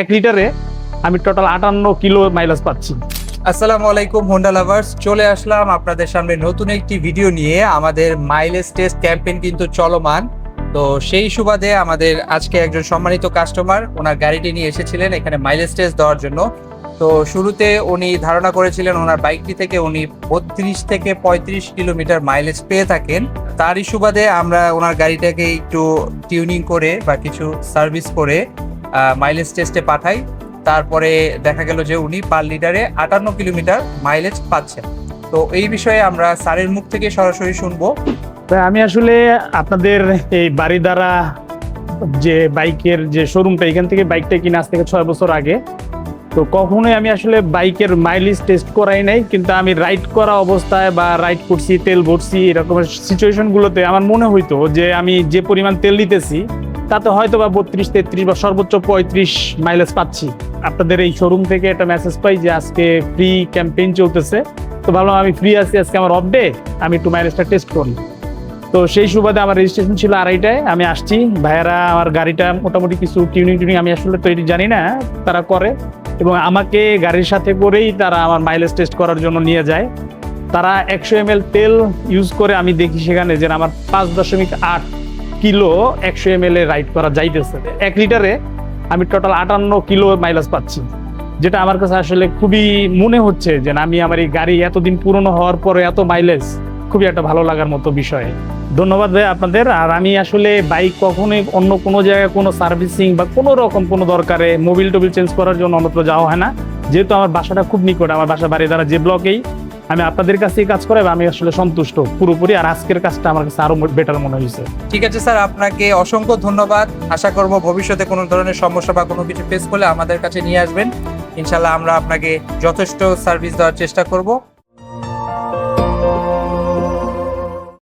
1 লিটারে আমি total 58 kilo mileage পাচ্ছি। আসসালামু আলাইকুম হোন্ডা লাভার্স, চলে আসলাম আপনাদের সামনে নতুন একটি ভিডিও নিয়ে। আমাদের মাইলেজ টেস্ট ক্যাম্পেইন কিন্তু চলমান। তো সেই সুবাদে আমাদের আজকে একজন সম্মানিত কাস্টমার ওনার গাড়িটি নিয়ে এসেছিলেন এখানে মাইলেজ টেস্ট দেওয়ার জন্য। তো শুরুতে উনি ধারণা করেছিলেন ওনার বাইকটি থেকে উনি 32 থেকে 35 কিলোমিটার মাইলেজ পেয়ে থাকেন। তারই সুবাদে আমরা ওনার গাড়িটাকে একটু টিউনিং করে বা কিছু সার্ভিস করে মাইলেজ টেস্টে পাঠাই। তারপরে দেখা গেল যে উনি পার লিটারে 58 কিলোমিটার মাইলেজ পাচ্ছেন। তো এই বিষয়ে আমরা স্যারের মুখ থেকে সরাসরি শুনবো। আমি আসলে আপনাদের এই বাড়িধারা যে বাইকের যে শোরুমটা, এখান থেকে বাইকটা কিনে আজ থেকে 6 বছর আগে। তো কখনোই আমি আসলে বাইকের মাইলেজ টেস্ট করাই নাই, কিন্তু আমি রাইড করা অবস্থায় বা রাইড করছি, তেল ভরছি, এরকম সিচুয়েশনগুলোতে আমার মনে হইতো যে আমি যে পরিমাণ তেল দিতেছি তাতে হয়তো বা 32-33 বা সর্বোচ্চ 35 মাইলেজ পাচ্ছি। আপনাদের এই শোরুম থেকে একটা মেসেজ পাই যে আজকে ফ্রি ক্যাম্পেইন চলতেছে। তো ভাবলাম আমি ফ্রি আছি, আজকে আমার অফ ডে, আমি একটু মাইলেজটা টেস্ট করি। তো সেই সুবাদে আমার রেজিস্ট্রেশন ছিল 2:30টায়, আমি আসছি। ভাইয়ারা আমার গাড়িটা মোটামুটি কিছু টিউনিং আমি আসলে তো এটি জানি না, তারা করে এবং আমাকে গাড়ির সাথে করেই তারা আমার মাইলেজ টেস্ট করার জন্য নিয়ে যায়। তারা 100 ml তেল ইউজ করে, আমি দেখি সেখানে যে আমার 5.8 কিলো 100 ml এ রাইড করা যাইতেছে। 1 লিটারে আমি টোটাল 58 কিলো মাইলেজ পাচ্ছি, যেটা আমার কাছে আসলে খুবই মনে হচ্ছে যে আমি আমার এই গাড়ি এতদিন পুরনো হওয়ার পরে এত মাইলেজ খুবই একটা ভালো লাগার মতো বিষয়। ধন্যবাদ ভাই আপনাদের। আর আমি আসলে বাইক কখনোই অন্য কোনো জায়গায় কোনো সার্ভিসিং বা কোনো রকম কোনো দরকারে মোবিল টোবিল চেঞ্জ করার জন্য অন্যত্র যাওয়া হয় না, যেহেতু আমার বাসাটা খুব নিকট। আমার বাসা বাড়িধারা যে ব্লকেই। আমি আপনাদের কাছেই কাজ করাই, আমি আসলে সন্তুষ্ট পুরোপুরি। আর আজকের কাজটা আমার কাছে আরো বেটার মনে হয়েছে। ঠিক আছে স্যার, আপনাকে অসংখ্য ধন্যবাদ। আশা করব ভবিষ্যতে কোনো ধরনের সমস্যা বা কোনো কিছু ফেস করলে আমাদের কাছে নিয়ে আসবেন। ইনশাল্লাহ আমরা আপনাকে যথেষ্ট সার্ভিস দেওয়ার চেষ্টা করব।